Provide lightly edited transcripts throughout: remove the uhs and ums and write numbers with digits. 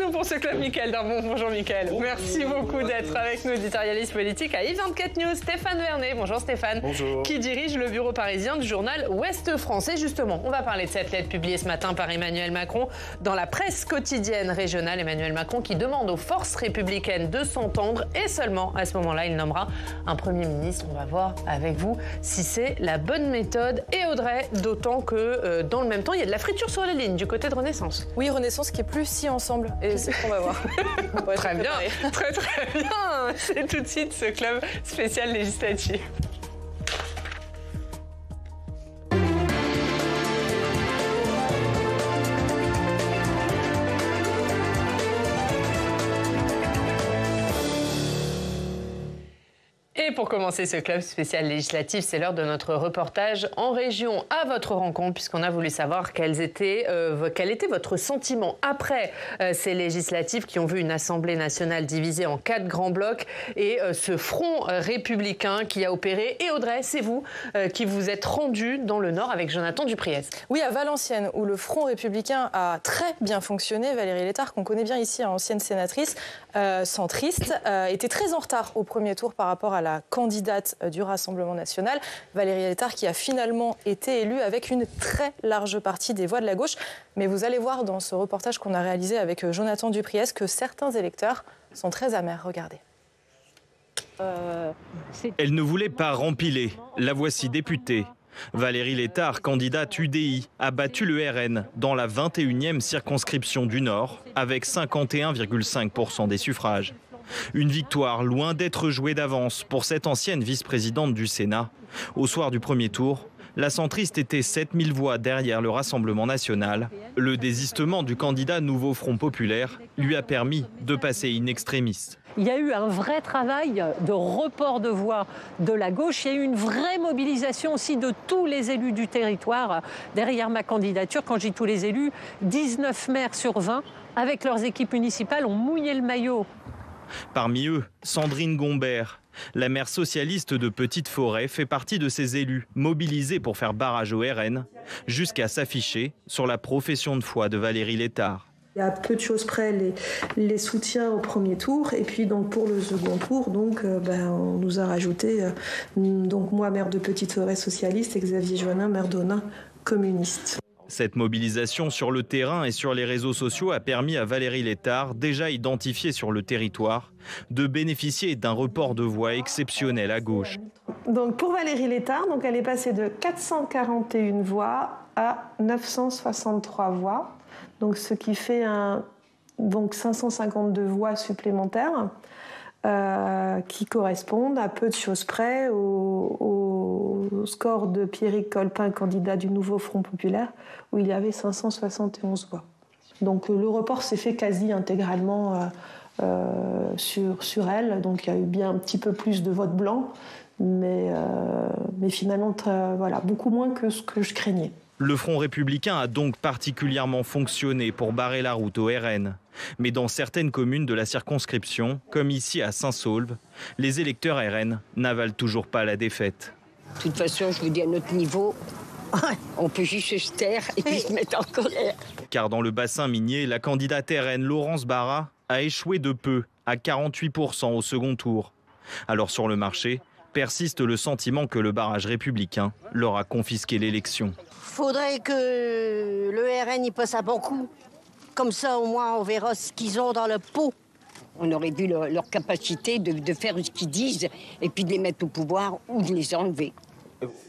tout pour ce club, Mickaël Darbon. Bonjour Mickaël. Merci beaucoup d'être avec nous, éditorialiste politique à i24 News. Stéphane Vernet, bonjour Stéphane. Bonjour. Qui dirige le bureau parisien du journal Ouest France. Et justement, on va parler de cette lettre publiée ce matin par Emmanuel Macron dans la presse quotidienne régionale. Emmanuel Macron qui demande aux forces républicaines de s'entendre et seulement à ce moment-là, il nommera un Premier ministre. On va voir avec vous si c'est la bonne méthode. Et Audrey, d'autant que dans le même temps, il y a de la friture sur les lignes du côté de Renaissance. Oui, Renaissance qui est plus si ensemble. Et c'est ce qu'on va voir. Très bien, très bien. C'est tout de suite ce club spécial législatif. Et pour commencer ce club spécial législatif, c'est l'heure de notre reportage en région à votre rencontre, puisqu'on a voulu savoir quel était votre sentiment après ces législatives qui ont vu une Assemblée nationale divisée en 4 grands blocs et ce front républicain qui a opéré. Et Audrey, c'est vous qui vous êtes rendu dans le Nord avec Jonathan du Priez. Oui, à Valenciennes, où le front républicain a très bien fonctionné. Valérie Létard, qu'on connaît bien ici, ancienne sénatrice centriste, était très en retard au premier tour par rapport à la candidate du Rassemblement national, Valérie Létard, qui a finalement été élue avec une très large partie des voix de la gauche. Mais vous allez voir dans ce reportage qu'on a réalisé avec Jonathan du Priez que certains électeurs sont très amers. Regardez. Elle ne voulait pas rempiler. La voici députée. Valérie Létard, candidate UDI, a battu le RN dans la 21e circonscription du Nord avec 51,5% des suffrages. Une victoire loin d'être jouée d'avance pour cette ancienne vice-présidente du Sénat. Au soir du premier tour, la centriste était 7000 voix derrière le Rassemblement national. Le désistement du candidat Nouveau Front Populaire lui a permis de passer in extremis. Il y a eu un vrai travail de report de voix de la gauche. Il y a eu une vraie mobilisation aussi de tous les élus du territoire derrière ma candidature. Quand je dis tous les élus, 19 maires sur 20, avec leurs équipes municipales, ont mouillé le maillot. Parmi eux, Sandrine Gombert. La maire socialiste de Petite-Forêt fait partie de ces élus mobilisés pour faire barrage au RN, jusqu'à s'afficher sur la profession de foi de Valérie Létard. Il y a peu de choses près les soutiens au premier tour, et puis donc pour le second tour, on nous a rajouté donc moi maire de Petite-Forêt socialiste et Xavier Joannin maire d'Onain communiste. Cette mobilisation sur le terrain et sur les réseaux sociaux a permis à Valérie Létard, déjà identifiée sur le territoire, de bénéficier d'un report de voix exceptionnel à gauche. Donc pour Valérie Létard, elle est passée de 441 voix à 963 voix, donc ce qui fait 552 voix supplémentaires qui correspondent à peu de choses près au score de Pierrick Colpin, candidat du Nouveau Front Populaire, où il y avait 571 voix. Donc le report s'est fait quasi intégralement sur elle, donc il y a eu bien un petit peu plus de votes blancs, mais finalement beaucoup moins que ce que je craignais. Le Front républicain a donc particulièrement fonctionné pour barrer la route au RN. Mais dans certaines communes de la circonscription, comme ici à Saint-Saulve, les électeurs RN n'avalent toujours pas la défaite. De toute façon, je vous dis, à notre niveau, on peut juste se taire et puis se mettre en colère. Car dans le bassin minier, la candidate RN Laurence Barra a échoué de peu, à 48% au second tour. Alors sur le marché, persiste le sentiment que le barrage républicain leur a confisqué l'élection. Faudrait que le RN y passe un bon coup. Comme ça, au moins, on verra ce qu'ils ont dans le pot. On aurait vu leur capacité de faire ce qu'ils disent et puis de les mettre au pouvoir ou de les enlever.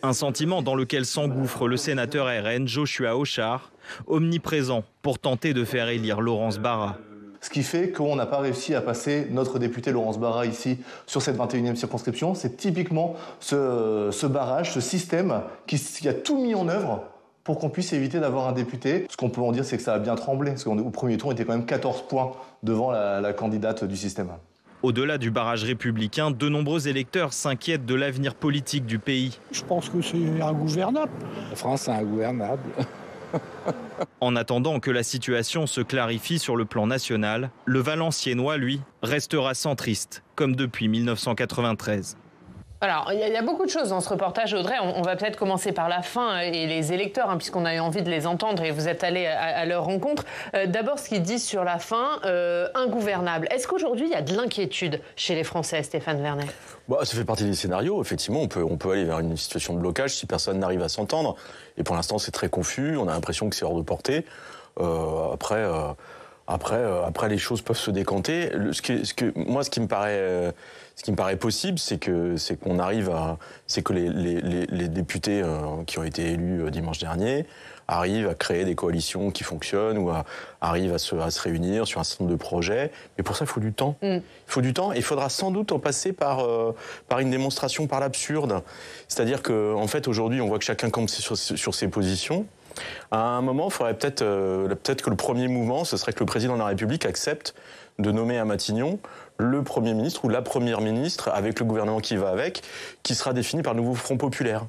Un sentiment dans lequel s'engouffre le sénateur RN Joshua Auchard, omniprésent pour tenter de faire élire Laurence Barra. Ce qui fait qu'on n'a pas réussi à passer notre député Laurence Barra ici sur cette 21e circonscription. C'est typiquement ce barrage, ce système qui a tout mis en œuvre pour qu'on puisse éviter d'avoir un député. Ce qu'on peut en dire, c'est que ça a bien tremblé, parce qu'au premier tour, on était quand même 14 points devant la candidate du système. Au-delà du barrage républicain, de nombreux électeurs s'inquiètent de l'avenir politique du pays. Je pense que c'est ingouvernable. La France est ingouvernable. En attendant que la situation se clarifie sur le plan national, le Valenciennois, lui, restera centriste, comme depuis 1993. Alors, il y a beaucoup de choses dans ce reportage, Audrey. On va peut-être commencer par la fin et les électeurs, puisqu'on a eu envie de les entendre et vous êtes allés à leur rencontre. D'abord, ce qu'ils disent sur la fin, ingouvernable. Est-ce qu'aujourd'hui, il y a de l'inquiétude chez les Français, Stéphane Vernet ? Ça fait partie des scénarios. Effectivement, on peut aller vers une situation de blocage si personne n'arrive à s'entendre. Et pour l'instant, c'est très confus. On a l'impression que c'est hors de portée. Après, les choses peuvent se décanter. Ce qui me paraît possible, c'est que les députés qui ont été élus dimanche dernier arrivent à créer des coalitions qui fonctionnent ou arrivent à se réunir sur un certain nombre de projets. Mais pour ça, il faut du temps. Il faut du temps et il faudra sans doute en passer par une démonstration par l'absurde. C'est-à-dire qu'en fait, aujourd'hui, on voit que chacun campe sur ses positions. À un moment, il faudrait peut-être que le premier mouvement, ce serait que le président de la République accepte de nommer à Matignon le Premier ministre ou la Première ministre, avec le gouvernement qui va avec, qui sera défini par le nouveau Front populaire.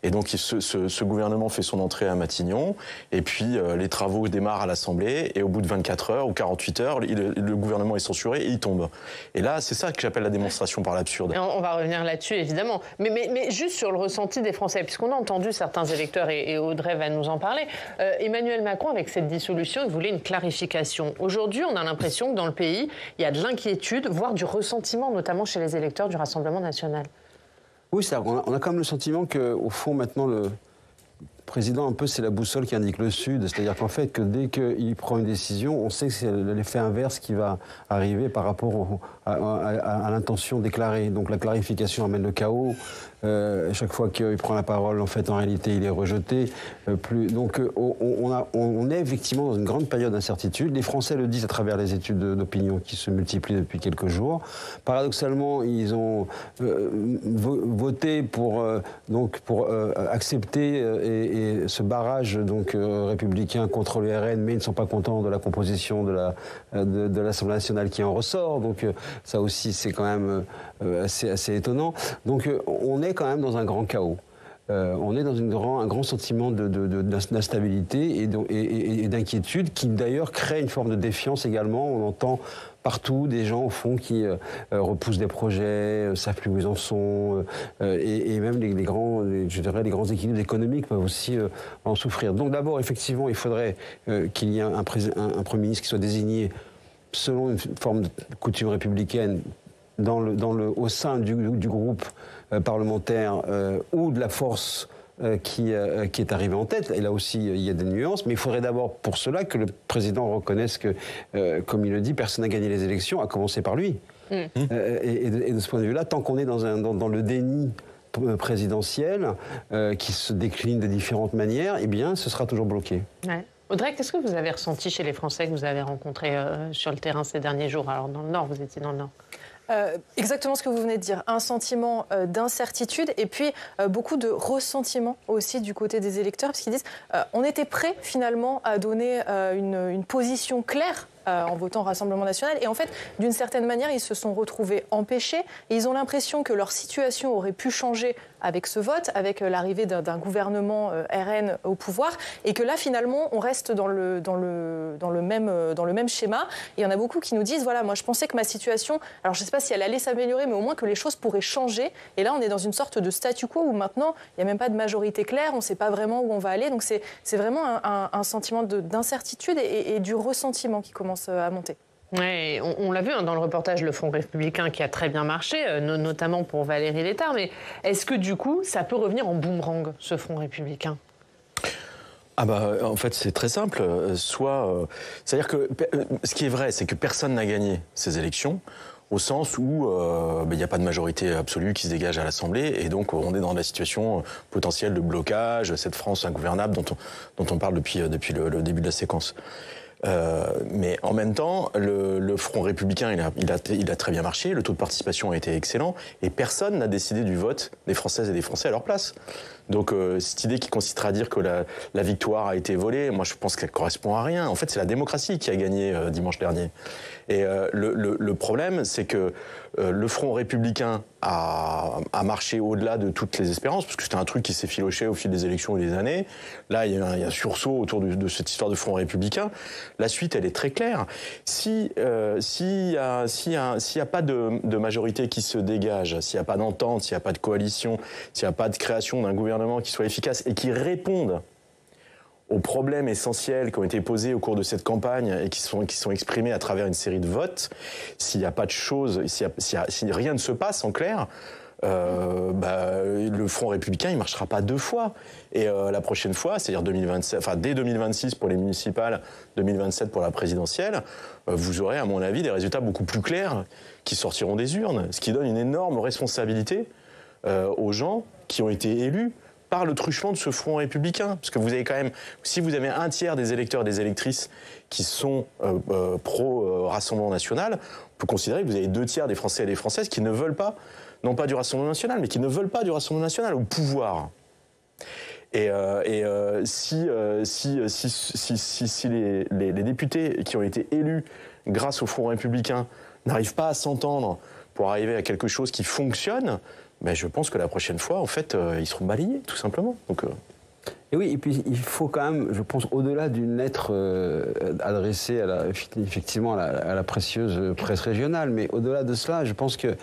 Et donc ce gouvernement fait son entrée à Matignon, et puis les travaux démarrent à l'Assemblée, et au bout de 24 heures ou 48 heures, le gouvernement est censuré et il tombe. Et là, c'est ça que j'appelle la démonstration par l'absurde. On va revenir là-dessus, évidemment. Mais juste sur le ressenti des Français, puisqu'on a entendu certains électeurs, et Audrey va nous en parler, Emmanuel Macron, avec cette dissolution, il voulait une clarification. Aujourd'hui, on a l'impression que dans le pays, il y a de l'inquiétude, voire du ressentiment, notamment chez les électeurs du Rassemblement national. Oui, on a quand même le sentiment qu'au fond, maintenant, le président, un peu, c'est la boussole qui indique le sud. C'est-à-dire qu'en fait, que dès qu'il prend une décision, on sait que c'est l'effet inverse qui va arriver par rapport à l'intention déclarée. Donc la clarification amène le chaos. Chaque fois qu'il prend la parole, en fait, en réalité, il est rejeté. Donc on est effectivement dans une grande période d'incertitude. Les Français le disent à travers les études d'opinion qui se multiplient depuis quelques jours. Paradoxalement, ils ont voté pour accepter et ce barrage républicain contre le RN, mais ils ne sont pas contents de la composition de l'Assemblée nationale qui en ressort. Donc ça aussi, c'est quand même assez étonnant. Donc on est quand même dans un grand chaos. On est dans un grand sentiment d'instabilité et d'inquiétude qui d'ailleurs crée une forme de défiance également. On entend partout des gens au fond qui repoussent des projets, savent plus où ils en sont, et même les grands équilibres économiques peuvent aussi en souffrir. Donc d'abord, effectivement, il faudrait qu'il y ait un Premier ministre qui soit désigné selon une forme de coutume républicaine au sein du groupe parlementaire ou de la force qui est arrivée en tête. Et là aussi, il y a des nuances. Mais il faudrait d'abord, pour cela, que le président reconnaisse que, comme il le dit, personne n'a gagné les élections, à commencer par lui. Et de ce point de vue-là, tant qu'on est dans le déni présidentiel, qui se décline de différentes manières, eh bien, ce sera toujours bloqué. Ouais. Audrey, qu'est-ce que vous avez ressenti chez les Français que vous avez rencontrés sur le terrain ces derniers jours? Alors, dans le Nord, vous étiez dans le Nord. Exactement ce que vous venez de dire, un sentiment d'incertitude et puis beaucoup de ressentiment aussi du côté des électeurs parce qu'ils disent on était prêts finalement à donner une position claire en votant Rassemblement national et en fait d'une certaine manière ils se sont retrouvés empêchés et ils ont l'impression que leur situation aurait pu changer avec ce vote, avec l'arrivée d'un gouvernement RN au pouvoir et que là finalement on reste dans le même schéma et il y en a beaucoup qui nous disent voilà moi je pensais que ma situation, alors je ne sais pas si elle allait s'améliorer mais au moins que les choses pourraient changer et là on est dans une sorte de statu quo où maintenant il n'y a même pas de majorité claire, on ne sait pas vraiment où on va aller donc c'est vraiment un sentiment d'incertitude et du ressentiment qui commence à monter. Ouais, on l'a vu dans le reportage Le Front républicain qui a très bien marché, notamment pour Valérie Létard. Mais est-ce que du coup, ça peut revenir en boomerang, ce Front républicain ? En fait, c'est très simple. C'est-à-dire que ce qui est vrai, c'est que personne n'a gagné ces élections. Au sens où il n'y a pas de majorité absolue qui se dégage à l'Assemblée et donc on est dans la situation potentielle de blocage, cette France ingouvernable dont on parle depuis le début de la séquence. Mais en même temps, le Front républicain, il a très bien marché, le taux de participation a été excellent, et personne n'a décidé du vote des Françaises et des Français à leur place. Donc cette idée qui consisterait à dire que la victoire a été volée, moi je pense qu'elle correspond à rien. En fait, c'est la démocratie qui a gagné dimanche dernier. Et le problème, c'est que le Front républicain à marcher au-delà de toutes les espérances, parce que c'était un truc qui s'est filoché au fil des élections et des années. Là, il y a un sursaut autour de cette histoire de front républicain. La suite, elle est très claire. S'il y a pas de majorité qui se dégage, s'il n'y a pas d'entente, s'il n'y a pas de coalition, s'il n'y a pas de création d'un gouvernement qui soit efficace et qui réponde aux problèmes essentiels qui ont été posés au cours de cette campagne et qui sont exprimés à travers une série de votes, s'il n'y a pas de choses, si rien ne se passe en clair, le Front républicain, il ne marchera pas 2 fois. Et la prochaine fois, c'est-à-dire 2027, enfin dès 2026 pour les municipales, 2027 pour la présidentielle, vous aurez, à mon avis, des résultats beaucoup plus clairs qui sortiront des urnes, ce qui donne une énorme responsabilité aux gens qui ont été élus par le truchement de ce Front républicain. Parce que vous avez quand même, si vous avez un tiers des électeurs et des électrices qui sont pro-Rassemblement national, on peut considérer que vous avez 2 tiers des Français et des Françaises qui ne veulent pas, non pas du Rassemblement national, mais qui ne veulent pas du Rassemblement national au pouvoir. Et si les députés qui ont été élus grâce au Front républicain n'arrivent pas à s'entendre pour arriver à quelque chose qui fonctionne, mais je pense que la prochaine fois, en fait, ils seront balayés, tout simplement. Donc, Et oui, et puis il faut quand même, je pense, au-delà d'une lettre adressée effectivement à la précieuse presse régionale, mais au-delà de cela, je pense qu'il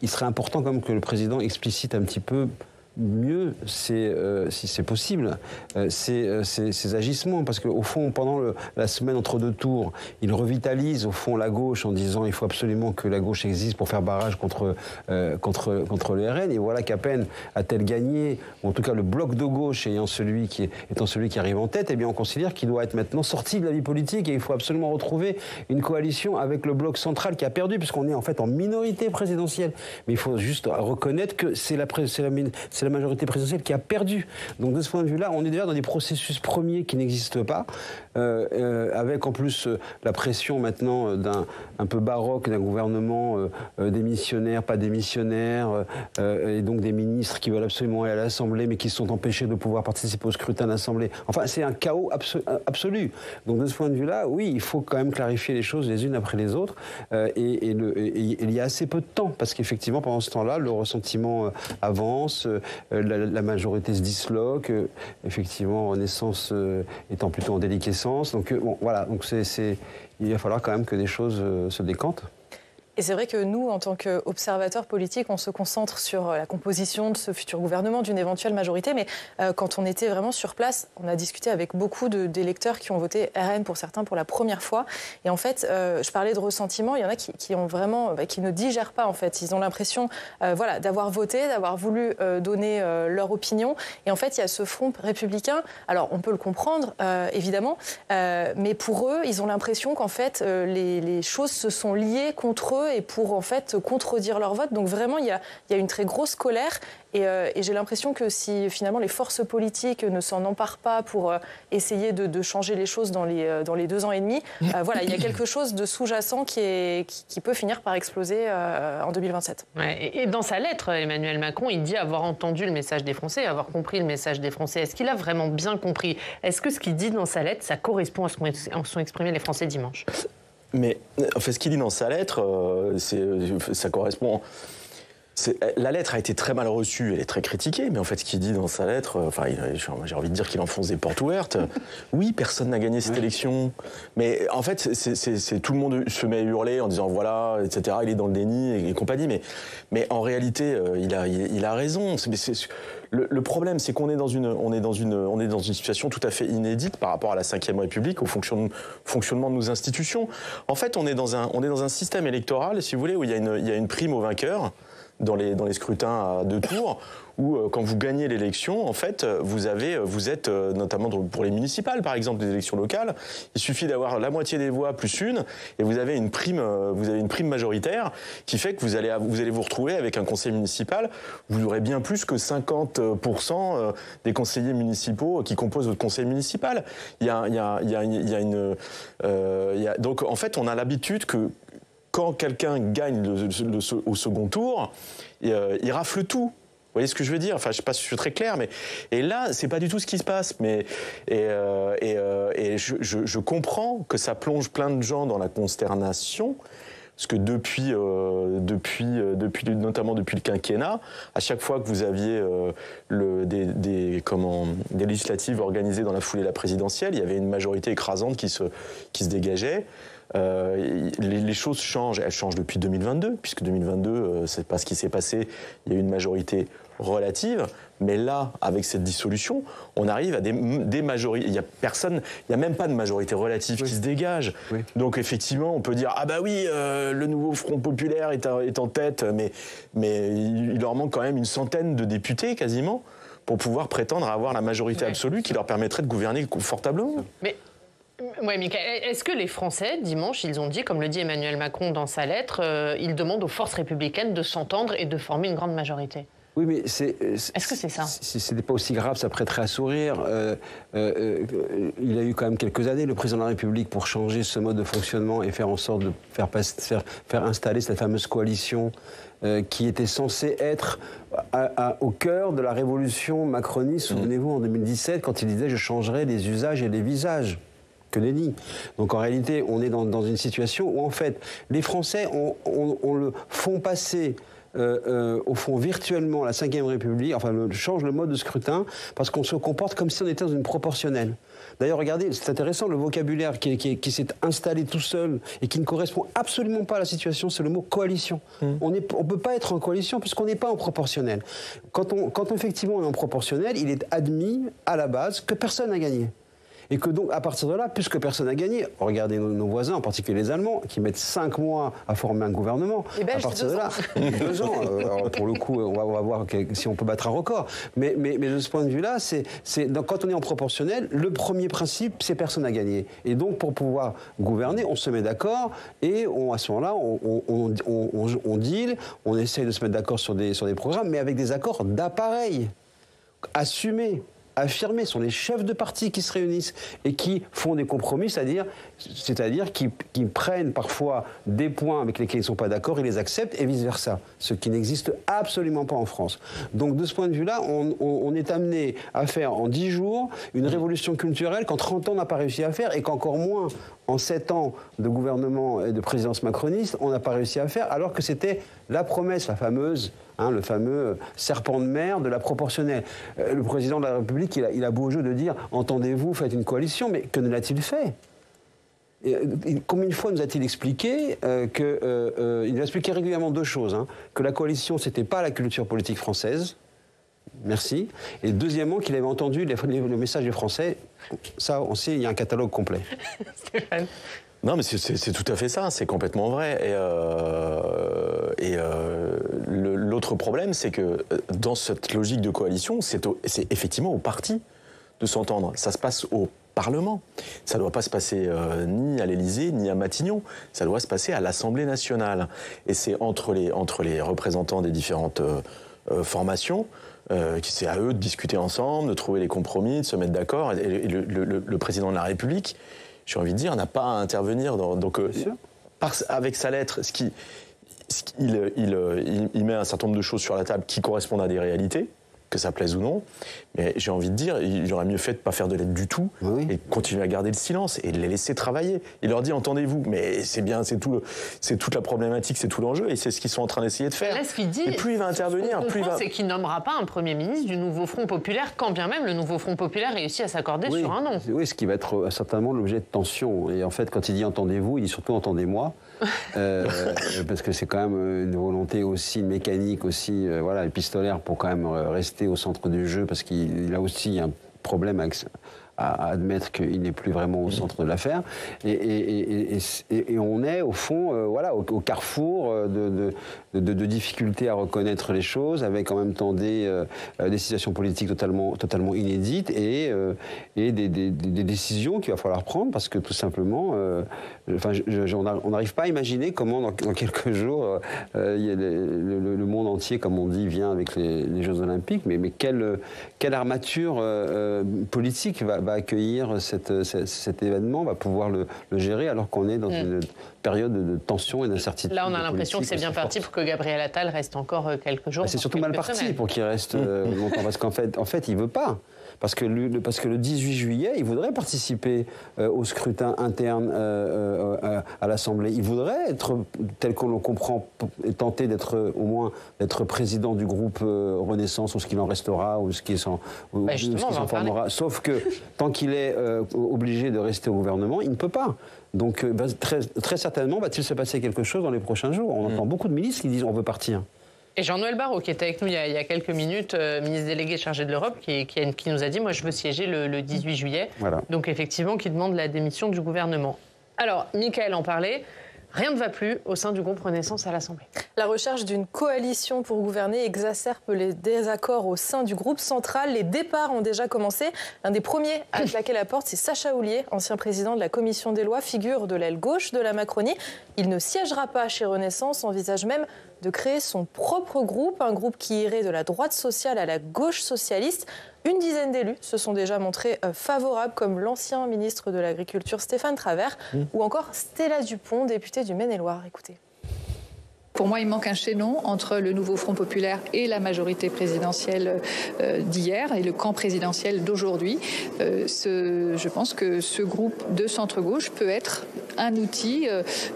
serait important quand même que le président explicite un petit peu mieux, si c'est possible, ces agissements. Parce qu'au fond, pendant la semaine entre 2 tours, il revitalise au fond la gauche en disant il faut absolument que la gauche existe pour faire barrage contre le RN. Et voilà qu'à peine a-t-elle gagné, ou en tout cas le bloc de gauche étant celui qui arrive en tête, eh bien on considère qu'il doit être maintenant sorti de la vie politique et il faut absolument retrouver une coalition avec le bloc central qui a perdu, puisqu'on est en fait en minorité présidentielle. Mais il faut juste reconnaître que c'est la majorité présidentielle qui a perdu. Donc de ce point de vue-là, on est déjà dans des processus premiers qui n'existent pas, avec en plus la pression maintenant un peu baroque d'un gouvernement démissionnaire, pas démissionnaire, et donc des ministres qui veulent absolument aller à l'Assemblée mais qui sont empêchés de pouvoir participer au scrutin de l'Assemblée. Enfin, c'est un chaos absolu. Donc de ce point de vue-là, oui, il faut quand même clarifier les choses les unes après les autres, et il y a assez peu de temps, parce qu'effectivement, pendant ce temps-là, le ressentiment avance, la majorité se disloque, effectivement, Renaissance étant plutôt en déliquescence. Donc bon, voilà, donc il va falloir quand même que des choses se décantent. Et c'est vrai que nous, en tant qu'observateurs politiques, on se concentre sur la composition de ce futur gouvernement, d'une éventuelle majorité. Mais quand on était vraiment sur place, on a discuté avec beaucoup d'électeurs qui ont voté RN, pour certains, pour la première fois. Et en fait, je parlais de ressentiment. Il y en a qui ont vraiment, qui ne digèrent pas, en fait. Ils ont l'impression d'avoir voté, d'avoir voulu donner leur opinion. Et en fait, il y a ce front républicain. Alors, on peut le comprendre, évidemment. Mais pour eux, ils ont l'impression qu'en fait, les choses se sont liées contre eux et pour en fait contredire leur vote. Donc vraiment, il y a une très grosse colère. Et j'ai l'impression que si finalement les forces politiques ne s'en emparent pas pour essayer de changer les choses dans les 2 ans et demi, voilà, il y a quelque chose de sous-jacent qui peut finir par exploser en 2027. Ouais, et dans sa lettre, Emmanuel Macron, il dit avoir entendu le message des Français, avoir compris le message des Français. Est-ce qu'il a vraiment bien compris? Est-ce que ce qu'il dit dans sa lettre, ça correspond à ce qu'ont exprimé les Français dimanche? Mais en fait, ce qu'il dit dans sa lettre, ça correspond. La lettre a été très mal reçue, elle est très critiquée, mais en fait, ce qu'il dit dans sa lettre, j'ai envie de dire qu'il enfonce des portes ouvertes. Oui, personne n'a gagné cette élection, mais en fait, tout le monde se met à hurler en disant voilà, etc. Il est dans le déni et compagnie, mais en réalité, il a raison. Le problème, c'est qu'on est dans une situation tout à fait inédite par rapport à la Ve République, au fonctionnement de nos institutions. En fait, on est dans un système électoral, si vous voulez, où il y a une prime au vainqueur dans les scrutins à 2 tours, où quand vous gagnez l'élection, en fait, vous êtes notamment pour les municipales, par exemple, des élections locales, il suffit d'avoir la moitié des voix plus une, et vous avez une prime majoritaire qui fait que vous allez vous retrouver avec un conseil municipal. Vous aurez bien plus que 50% des conseillers municipaux qui composent votre conseil municipal. Donc, en fait, on a l'habitude que quand quelqu'un gagne au second tour, il rafle tout. Vous voyez ce que je veux dire? Enfin, je sais pas si je suis très clair, mais et là, c'est pas du tout ce qui se passe. Je comprends que ça plonge plein de gens dans la consternation. Parce que notamment depuis le quinquennat, à chaque fois que vous aviez des législatives organisées dans la foulée de la présidentielle, il y avait une majorité écrasante qui se dégageait. Les choses changent, elles changent depuis 2022, puisque 2022, c'est pas ce qui s'est passé, il y a eu une majorité relative, mais là, avec cette dissolution, on arrive à des majorités, il n'y a même pas de majorité relative qui se dégage. Oui. Donc effectivement, on peut dire, ah bah oui, le nouveau Front populaire est en tête, mais il leur manque quand même une centaine de députés, quasiment, pour pouvoir prétendre à avoir la majorité absolue qui leur permettrait de gouverner confortablement. Mais... Oui, Mickaël, est-ce que les Français, dimanche, ils ont dit, comme le dit Emmanuel Macron dans sa lettre, ils demandent aux forces républicaines de s'entendre et de former une grande majorité? Oui, mais est-ce que c'est ça? Ce n'est pas aussi grave, ça prêterait à sourire. Il a eu quand même quelques années, le président de la République, pour changer ce mode de fonctionnement et faire en sorte de faire installer cette fameuse coalition qui était censée être au cœur de la révolution macroniste. Souvenez-vous, en 2017, quand il disait « je changerai les usages et les visages ». Que nenni. Donc en réalité, on est dans une situation où en fait, les Français on le font passer au fond virtuellement la Ve République, enfin change le mode de scrutin parce qu'on se comporte comme si on était dans une proportionnelle. D'ailleurs, regardez, c'est intéressant, le vocabulaire qui s'est installé tout seul et qui ne correspond absolument pas à la situation, c'est le mot coalition. On ne peut pas être en coalition puisqu'on n'est pas en proportionnel. Quand effectivement on est en proportionnel, il est admis à la base que personne n'a gagné. Et que donc, à partir de là, puisque personne n'a gagné, regardez nos voisins, en particulier les Allemands, qui mettent 5 mois à former un gouvernement. Et Belges, à partir de là, 2 ans. Alors, pour le coup, on va voir si on peut battre un record. Mais de ce point de vue-là, quand on est en proportionnel, le premier principe, c'est personne n'a gagné. Et donc, pour pouvoir gouverner, on se met d'accord et à ce moment-là, on deal, on essaye de se mettre d'accord sur des programmes, mais avec des accords d'appareil, assumés. Affirmés, sont les chefs de parti qui se réunissent et qui font des compromis, c'est-à-dire qui prennent parfois des points avec lesquels ils ne sont pas d'accord et les acceptent et vice-versa, ce qui n'existe absolument pas en France. Donc de ce point de vue-là, on est amené à faire en 10 jours une révolution culturelle qu'en 30 ans on n'a pas réussi à faire et qu'encore moins en 7 ans de gouvernement et de présidence macroniste, on n'a pas réussi à faire alors que c'était la promesse, la fameuse... le fameux serpent de mer de la proportionnelle. Le président de la République, il a beau jeu de dire « entendez-vous, faites une coalition », mais que ne l'a-t-il fait ? Combien de fois nous a-t-il expliqué il nous a expliqué régulièrement 2 choses, que la coalition, c'était pas la culture politique française, merci, et deuxièmement, qu'il avait entendu le message des Français, ça, on sait, il y a un catalogue complet. Stéphane. Non, mais c'est tout à fait ça, c'est complètement vrai. Et l'autre problème, c'est que dans cette logique de coalition, c'est effectivement au parti de s'entendre. Ça se passe au Parlement. Ça ne doit pas se passer ni à l'Élysée, ni à Matignon. Ça doit se passer à l'Assemblée nationale. Et c'est entre les représentants des différentes formations, c'est à eux de discuter ensemble, de trouver les compromis, de se mettre d'accord. Et le président de la République, j'ai envie de dire, n'a pas à intervenir. Avec sa lettre, il met un certain nombre de choses sur la table qui correspondent à des réalités, que ça plaise ou non. Mais j'ai envie de dire, il aurait mieux fait de ne pas faire de lettre du tout et de continuer à garder le silence et de les laisser travailler. Il leur dit, entendez-vous, mais c'est bien, c'est toute la problématique, c'est tout l'enjeu et c'est ce qu'ils sont en train d'essayer de faire. Là, ce qu'il dit, et plus il va intervenir, plus il va... c'est qu'il nommera pas un Premier ministre du nouveau Front populaire, quand bien même le nouveau Front populaire réussit à s'accorder sur un nom. Oui, ce qui va être certainement l'objet de tension. Et en fait, quand il dit entendez-vous, il dit surtout entendez-moi. Parce que c'est quand même une volonté aussi mécanique, aussi épistolaire pour quand même rester au centre du jeu, parce qu'il a aussi un problème à admettre qu'il n'est plus vraiment au centre de l'affaire. Et on est, au fond, au carrefour de difficultés à reconnaître les choses, avec en même temps des situations politiques totalement inédites et des décisions qu'il va falloir prendre, parce que tout simplement, on n'arrive pas à imaginer comment, dans quelques jours, le monde entier, comme on dit, vient avec les Jeux Olympiques, mais quelle armature politique va accueillir cet événement, va pouvoir le gérer alors qu'on est dans une période de tension et d'incertitude. Là, on a l'impression que c'est bien parti pour que Gabriel Attal reste encore quelques jours. C'est surtout mal parti pour qu'il reste longtemps, parce qu'en fait, il ne veut pas. parce que le 18 juillet, il voudrait participer au scrutin interne à l'Assemblée. Il voudrait être, tel qu'on le comprend, tenter d'être au moins d'être président du groupe Renaissance, ou ce qu'il en restera, ou ce qui s'en formera. Sauf que tant qu'il est obligé de rester au gouvernement, il ne peut pas. Donc très certainement va-t-il se passer quelque chose dans les prochains jours. On entend beaucoup de ministres qui disent on veut partir. Et Jean-Noël Barrot, qui était avec nous il y a quelques minutes, ministre délégué chargé de l'Europe, qui nous a dit « Moi, je veux siéger le 18 juillet voilà. ». Donc, effectivement, qui demande la démission du gouvernement. Alors, Mickaël en parlait. Rien ne va plus au sein du groupe Renaissance à l'Assemblée. La recherche d'une coalition pour gouverner exacerbe les désaccords au sein du groupe central. Les départs ont déjà commencé. L'un des premiers à claquer la porte, c'est Sacha Houlié, ancien président de la commission des lois, figure de l'aile gauche de la Macronie. Il ne siégera pas chez Renaissance, envisage même de créer son propre groupe, un groupe qui irait de la droite sociale à la gauche socialiste. Une dizaine d'élus se sont déjà montrés favorables, comme l'ancien ministre de l'Agriculture Stéphane Travert, ou encore Stella Dupont, députée du Maine-et-Loire. Écoutez. Pour moi, il manque un chaînon entre le nouveau Front populaire et la majorité présidentielle d'hier et le camp présidentiel d'aujourd'hui. Je pense que ce groupe de centre-gauche peut être un outil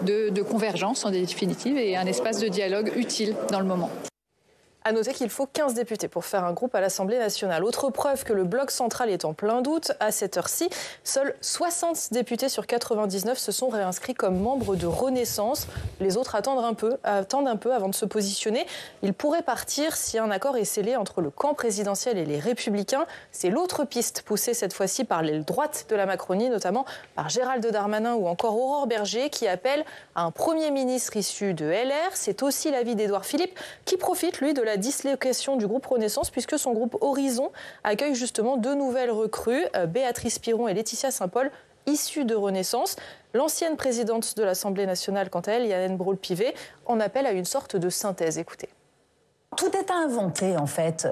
de convergence en définitive et un espace de dialogue utile dans le moment. À noter qu'il faut 15 députés pour faire un groupe à l'Assemblée nationale. Autre preuve que le bloc central est en plein doute, à cette heure-ci, seuls 60 députés sur 99 se sont réinscrits comme membres de Renaissance. Les autres attendent un peu avant de se positionner. Ils pourraient partir si un accord est scellé entre le camp présidentiel et les Républicains. C'est l'autre piste poussée cette fois-ci par l'aile droite de la Macronie, notamment par Gérald Darmanin ou encore Aurore Bergé, qui appelle à un Premier ministre issu de LR. C'est aussi l'avis d'Édouard Philippe, qui profite, lui, de la dislocation du groupe Renaissance, puisque son groupe Horizon accueille justement 2 nouvelles recrues, Béatrice Piron et Laetitia Saint-Paul, issues de Renaissance. L'ancienne présidente de l'Assemblée nationale, quant à elle, Yael Braun-Pivet, en appelle à une sorte de synthèse. Écoutez. Tout est à inventer, en fait,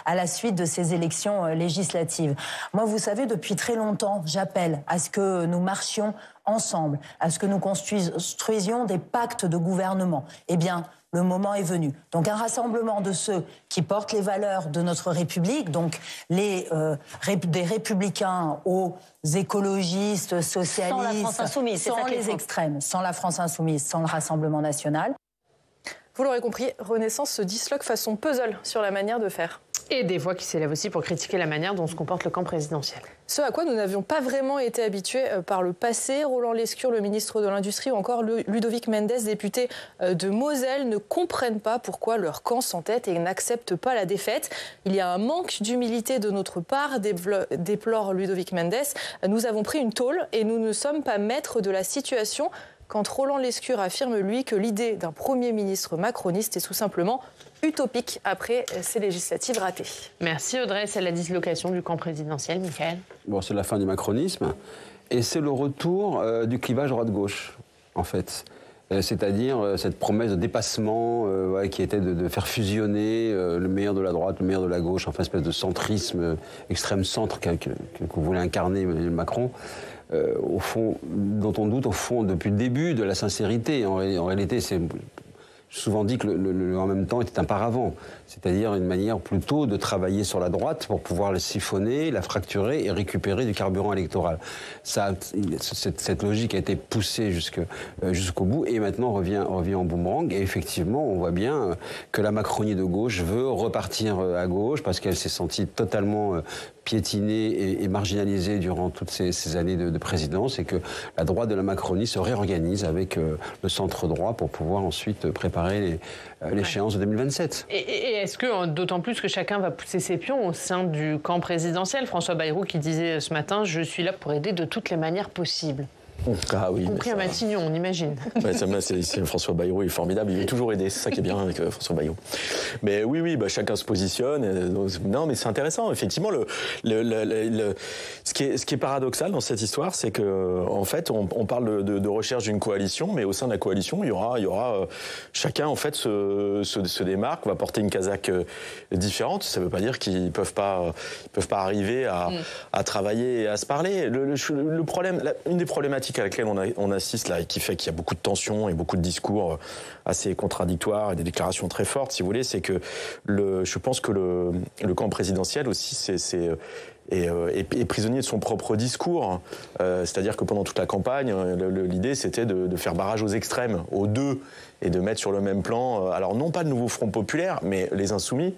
à la suite de ces élections législatives. Moi, vous savez, depuis très longtemps, j'appelle à ce que nous marchions ensemble, à ce que nous construisions des pactes de gouvernement. Eh bien, le moment est venu. Donc un rassemblement de ceux qui portent les valeurs de notre République, donc des républicains aux écologistes, socialistes, sans la France insoumise, sans les extrêmes, sans la France insoumise, sans le Rassemblement national. Vous l'aurez compris, Renaissance se disloque façon puzzle sur la manière de faire. Et des voix qui s'élèvent aussi pour critiquer la manière dont se comporte le camp présidentiel. Ce à quoi nous n'avions pas vraiment été habitués par le passé. Roland Lescure, le ministre de l'Industrie, ou encore Ludovic Mendes, député de Moselle, ne comprennent pas pourquoi leur camp s'entête et n'accepte pas la défaite. Il y a un manque d'humilité de notre part, déplore Ludovic Mendes. Nous avons pris une tôle et nous ne sommes pas maîtres de la situation. Quand Roland Lescure affirme, lui, que l'idée d'un Premier ministre macroniste est tout simplement utopique après ces législatives ratées. Merci Audrey. C'est la dislocation du camp présidentiel, Mickaël. Bon, c'est la fin du macronisme et c'est le retour du clivage droite-gauche, en fait. C'est-à-dire cette promesse de dépassement qui était de faire fusionner le meilleur de la droite, le meilleur de la gauche, enfin une espèce de centrisme, extrême centre que voulait incarner Emmanuel Macron. Au fond, dont on doute au fond depuis le début de la sincérité. En réalité, c'est souvent dit que le en même temps était un paravent, c'est-à-dire une manière plutôt de travailler sur la droite pour pouvoir la siphonner, la fracturer et récupérer du carburant électoral. Cette logique a été poussée jusqu'au bout et maintenant revient en boomerang. Et effectivement, on voit bien que la Macronie de gauche veut repartir à gauche parce qu'elle s'est sentie totalement piétinée et marginalisée durant toutes ces années de présidence et que la droite de la Macronie se réorganise avec le centre droit pour pouvoir ensuite préparer l'échéance de 2027. Et est-ce que, d'autant plus que chacun va pousser ses pions au sein du camp présidentiel, François Bayrou qui disait ce matin « Je suis là pour aider de toutes les manières possibles ». Ah oui, compris à Matignon, on imagine. Ouais, François Bayrou est formidable, il est toujours aidé, c'est ça qui est bien avec François Bayrou. Mais oui, chacun se positionne. Non, mais c'est intéressant, effectivement. Ce qui est paradoxal dans cette histoire, c'est que en fait, on parle de recherche d'une coalition, mais au sein de la coalition, il y aura chacun en fait se démarque, va porter une casaque différente. Ça ne veut pas dire qu'ils peuvent pas arriver à travailler et à se parler. Le problème, une des problématiques à laquelle on assiste là et qui fait qu'il y a beaucoup de tensions et beaucoup de discours assez contradictoires et des déclarations très fortes, si vous voulez, c'est que je pense que le camp présidentiel aussi, est prisonnier de son propre discours. C'est-à-dire que pendant toute la campagne, l'idée c'était de faire barrage aux extrêmes, aux deux, et de mettre sur le même plan, alors non pas le nouveau Front populaire, mais les Insoumis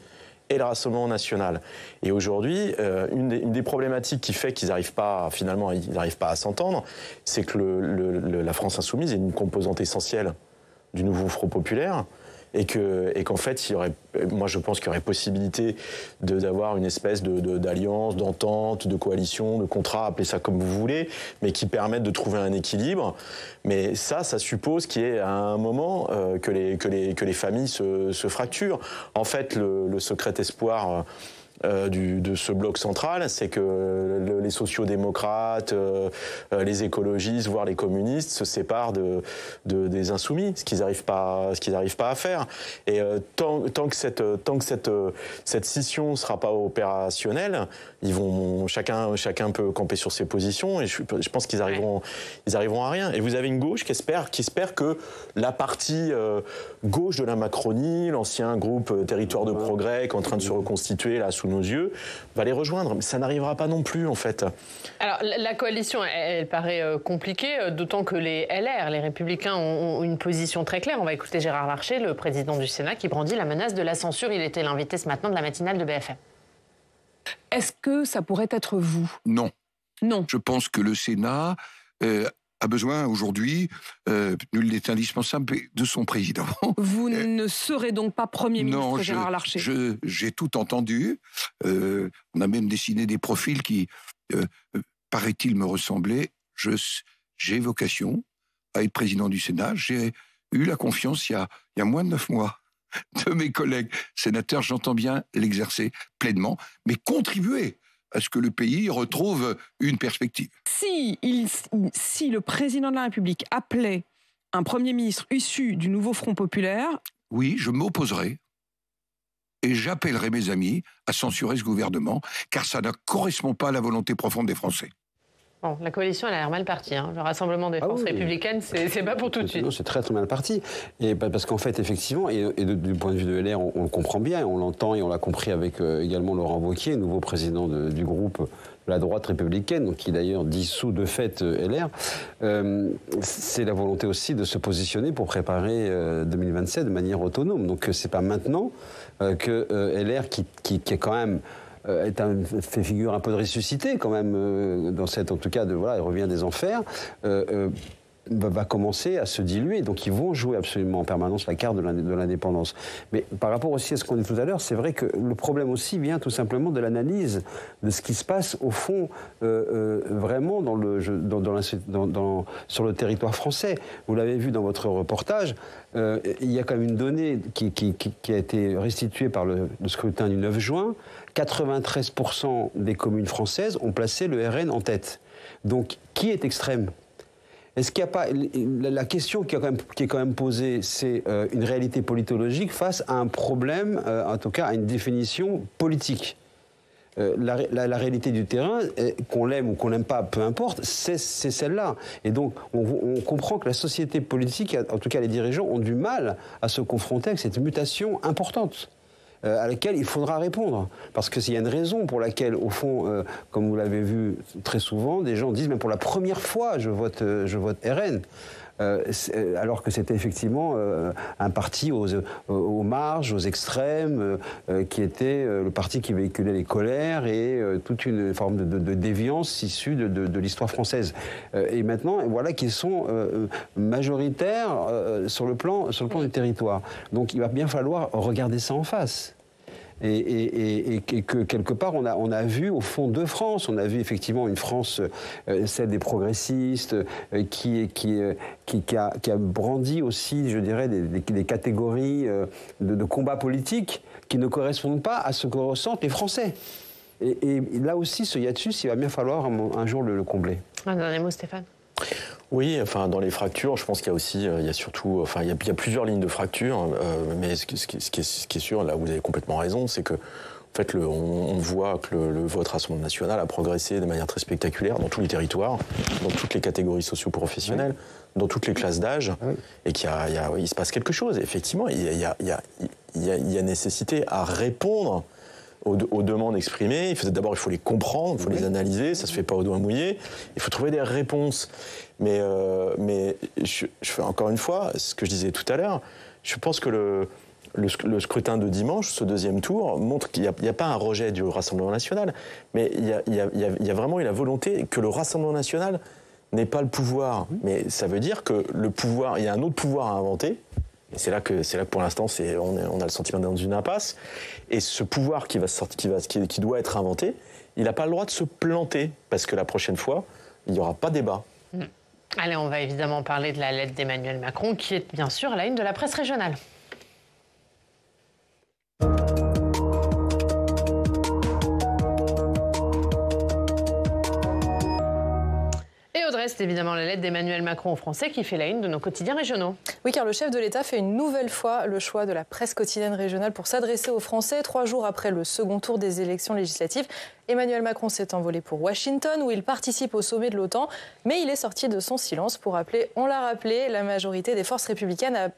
et le Rassemblement national. Et aujourd'hui, une des problématiques qui fait qu'ils n'arrivent pas, finalement, ils n'arrivent pas à s'entendre, c'est que la France insoumise est une composante essentielle du nouveau Front populaire. Et qu'en fait, moi je pense qu'il y aurait possibilité d'avoir une espèce d'alliance, d'entente, de coalition, de contrat, appelez ça comme vous voulez, mais qui permettent de trouver un équilibre. Mais ça suppose qu'il y ait à un moment que les familles se fracturent. En fait, le secret espoir de ce bloc central, c'est que les sociodémocrates, les écologistes, voire les communistes se séparent des insoumis, ce qu'ils n'arrivent pas à faire. Et tant que cette scission ne sera pas opérationnelle, chacun peut camper sur ses positions, et je pense qu'ils arriveront à rien. Et vous avez une gauche qui espère que la partie gauche de la Macronie, l'ancien groupe Territoire de Progrès, qui est en train de se reconstituer là sous nos yeux, va les rejoindre. Mais ça n'arrivera pas non plus, en fait. Alors, la coalition, elle paraît compliquée, d'autant que les LR, les Républicains, ont une position très claire. On va écouter Gérard Larcher, le président du Sénat, qui brandit la menace de la censure. Il était l'invité ce matin de la matinale de BFM. Est-ce que ça pourrait être vous? Non. Non. Je pense que le Sénat a besoin aujourd'hui, nul n'est indispensable, de son président. Vous ne serez donc pas Premier ministre, Gérard Larcher? J'ai tout entendu. On a même dessiné des profils qui, paraît-il, me ressemblaient. J'ai vocation à être président du Sénat. J'ai eu la confiance il y a moins de 9 mois de mes collègues sénateurs. J'entends bien l'exercer pleinement, mais contribuer à ce que le pays retrouve une perspective. Si le président de la République appelait un Premier ministre issu du nouveau Front populaire... Oui, je m'opposerai et j'appellerai mes amis à censurer ce gouvernement, car ça ne correspond pas à la volonté profonde des Français. Bon, la coalition, elle a l'air mal partie. Le Rassemblement des forces républicaines, c'est pas pour tout de suite. Non, c'est très très mal parti. Et parce qu'en fait, effectivement, et du point de vue de LR, on le comprend bien, on l'entend et on l'a compris avec également Laurent Wauquiez, nouveau président du groupe de la droite républicaine, donc qui d'ailleurs dissout de fait LR. C'est la volonté aussi de se positionner pour préparer 2027 de manière autonome. Donc c'est pas maintenant que LR, qui est quand même... fait figure un peu de ressuscité quand même dans cette, en tout cas, il revient des enfers, va commencer à se diluer. Donc ils vont jouer absolument en permanence la carte de l'indépendance. Mais par rapport aussi à ce qu'on dit tout à l'heure, c'est vrai que le problème aussi vient tout simplement de l'analyse de ce qui se passe au fond vraiment sur le territoire français. Vous l'avez vu dans votre reportage, il y a quand même une donnée qui a été restituée par le scrutin du 9 juin. 93% des communes françaises ont placé le RN en tête. Donc, qui est extrême ? Est-ce qu'il n'y a pas... La question qui est quand même posée, c'est une réalité politologique face à un problème, en tout cas à une définition politique. La réalité du terrain, qu'on l'aime ou qu'on l'aime pas, peu importe, c'est celle-là. Et donc, on comprend que la société politique, en tout cas les dirigeants, ont du mal à se confronter avec cette mutation importante. À laquelle il faudra répondre. Parce qu'il y a une raison pour laquelle, au fond, comme vous l'avez vu très souvent, des gens disent, même pour la première fois, je vote RN. Alors que c'était effectivement un parti aux marges, aux extrêmes, qui était le parti qui véhiculait les colères et toute une forme de déviance issue de l'histoire française. Et maintenant, voilà qu'ils sont majoritaires sur le plan du territoire. Donc il va bien falloir regarder ça en face. Et que quelque part on a vu au fond deux France. On a vu effectivement une France, celle des progressistes, qui a brandi aussi, je dirais, des catégories de combat politique qui ne correspondent pas à ce que ressentent les Français. Et là aussi, ce hiatus, il va bien falloir un jour le combler. Un dernier mot, Stéphane. Oui, enfin, dans les fractures, je pense qu'il y a aussi, il y a surtout, enfin, il y a plusieurs lignes de fracture, mais ce qui est sûr, là où vous avez complètement raison, c'est que, en fait, on voit que le vote Rassemblement national a progressé de manière très spectaculaire dans tous les territoires, dans toutes les catégories socio-professionnelles, dans toutes les classes d'âge, et il se passe quelque chose. Effectivement, il y a nécessité à répondre aux demandes exprimées. D'abord, il faut les comprendre, il faut les analyser, ça se fait pas au doigt mouillé. Il faut trouver des réponses. Mais je fais encore une fois ce que je disais tout à l'heure. Je pense que le scrutin de dimanche, ce deuxième tour, montre qu'il n'y a pas un rejet du Rassemblement national, mais il y a vraiment eu la volonté que le Rassemblement national n'ait pas le pouvoir. Mais ça veut dire que le pouvoir, il y a un autre pouvoir à inventer. Et c'est là que pour l'instant, on a le sentiment d'être dans une impasse. Et ce pouvoir qui doit être inventé, il n'a pas le droit de se planter, parce que la prochaine fois, il n'y aura pas débat. Allez, on va évidemment parler de la lettre d'Emmanuel Macron, qui est bien sûr à la une de la presse régionale. Et Audrey, c'est évidemment la lettre d'Emmanuel Macron aux Français qui fait la une de nos quotidiens régionaux. Oui, car le chef de l'État fait une nouvelle fois le choix de la presse quotidienne régionale pour s'adresser aux Français 3 jours après le second tour des élections législatives. Emmanuel Macron s'est envolé pour Washington, où il participe au sommet de l'OTAN, mais il est sorti de son silence pour appeler, on l'a rappelé, la majorité des forces républicaines à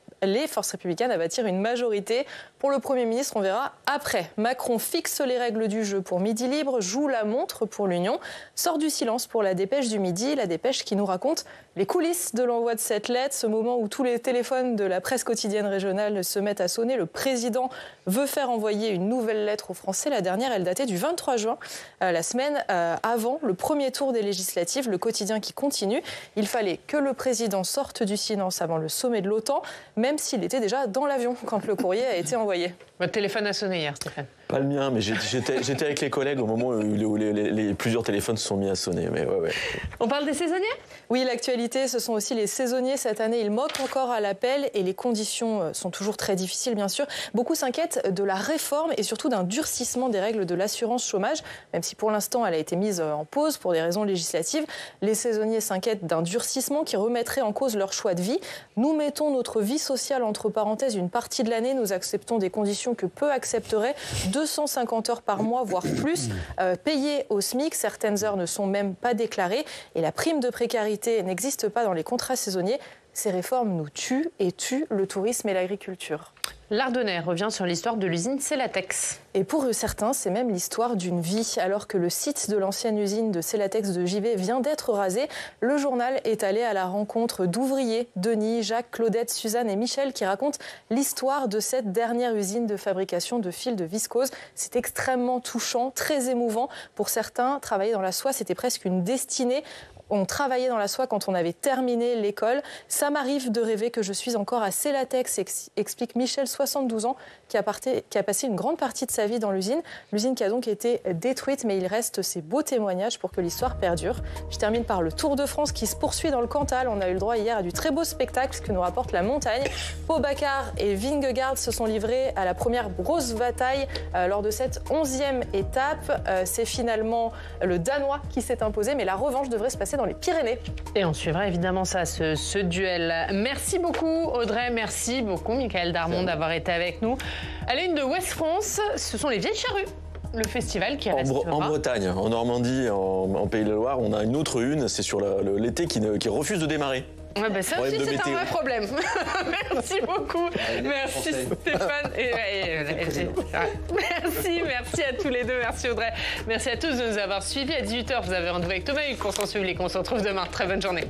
bâtir une majorité. Pour le Premier ministre, on verra après. Macron fixe les règles du jeu pour Midi Libre, joue la montre pour l'Union, sort du silence pour la dépêche du midi, la dépêche qui nous raconte les coulisses de l'envoi de cette lettre, ce moment où tous les téléphones de la presse quotidienne régionale se mettent à sonner. Le président veut faire envoyer une nouvelle lettre aux Français. La dernière, elle datait du 23 juin, la semaine avant le premier tour des législatives, le quotidien qui continue. Il fallait que le président sorte du silence avant le sommet de l'OTAN, même s'il était déjà dans l'avion quand le courrier a été envoyé. Votre téléphone a sonné hier, Stéphane? Pas le mien, mais j'étais avec les collègues au moment où plusieurs téléphones se sont mis à sonner. Mais ouais. On parle des saisonniers? Oui, l'actualité, ce sont aussi les saisonniers. Cette année, ils moquent encore à l'appel et les conditions sont toujours très difficiles, bien sûr. Beaucoup s'inquiètent de la réforme et surtout d'un durcissement des règles de l'assurance chômage, même si pour l'instant, elle a été mise en pause pour des raisons législatives. Les saisonniers s'inquiètent d'un durcissement qui remettrait en cause leur choix de vie. Nous mettons notre vie sociale entre parenthèses une partie de l'année. Nous acceptons des conditions que peu accepteraient. 250 heures par mois, voire plus, payées au SMIC. Certaines heures ne sont même pas déclarées. Et la prime de précarité n'existe pas dans les contrats saisonniers. Ces réformes nous tuent et tuent le tourisme et l'agriculture. L'Ardennais revient sur l'histoire de l'usine Celatex. Et pour certains, c'est même l'histoire d'une vie. Alors que le site de l'ancienne usine de Celatex de Givet vient d'être rasé, le journal est allé à la rencontre d'ouvriers, Denis, Jacques, Claudette, Suzanne et Michel, qui racontent l'histoire de cette dernière usine de fabrication de fils de viscose. C'est extrêmement touchant, très émouvant. Pour certains, travailler dans la soie, c'était presque une destinée. On travaillait dans la soie quand on avait terminé l'école. Ça m'arrive de rêver que je suis encore à Celatex, explique Michel, 72 ans, qui a passé une grande partie de sa vie dans l'usine. L'usine qui a donc été détruite, mais il reste ces beaux témoignages pour que l'histoire perdure. Je termine par le Tour de France qui se poursuit dans le Cantal. On a eu le droit hier à du très beau spectacle, ce que nous rapporte la montagne. Pogacar et Vingegaard se sont livrés à la première grosse bataille lors de cette 11e étape. C'est finalement le Danois qui s'est imposé, mais la revanche devrait se passer dans les Pyrénées. Et on suivra évidemment ça, ce duel. Merci beaucoup Audrey, merci beaucoup Michael Darmon d'avoir été avec nous. À la une de Ouest France, ce sont les Vieilles Charrues. Le festival qui restera... En Bretagne, en Normandie, en Pays de la Loire, on a une autre une, c'est sur l'été qui refuse de démarrer. Ouais, bah ça aussi, c'est un vrai problème. Merci beaucoup. Merci Stéphane. Merci à tous les deux. Merci Audrey. Merci à tous de nous avoir suivis. À 18h, vous avez rendez-vous avec Thomas Hugues pour s'en suivre. On se retrouve demain. Très bonne journée.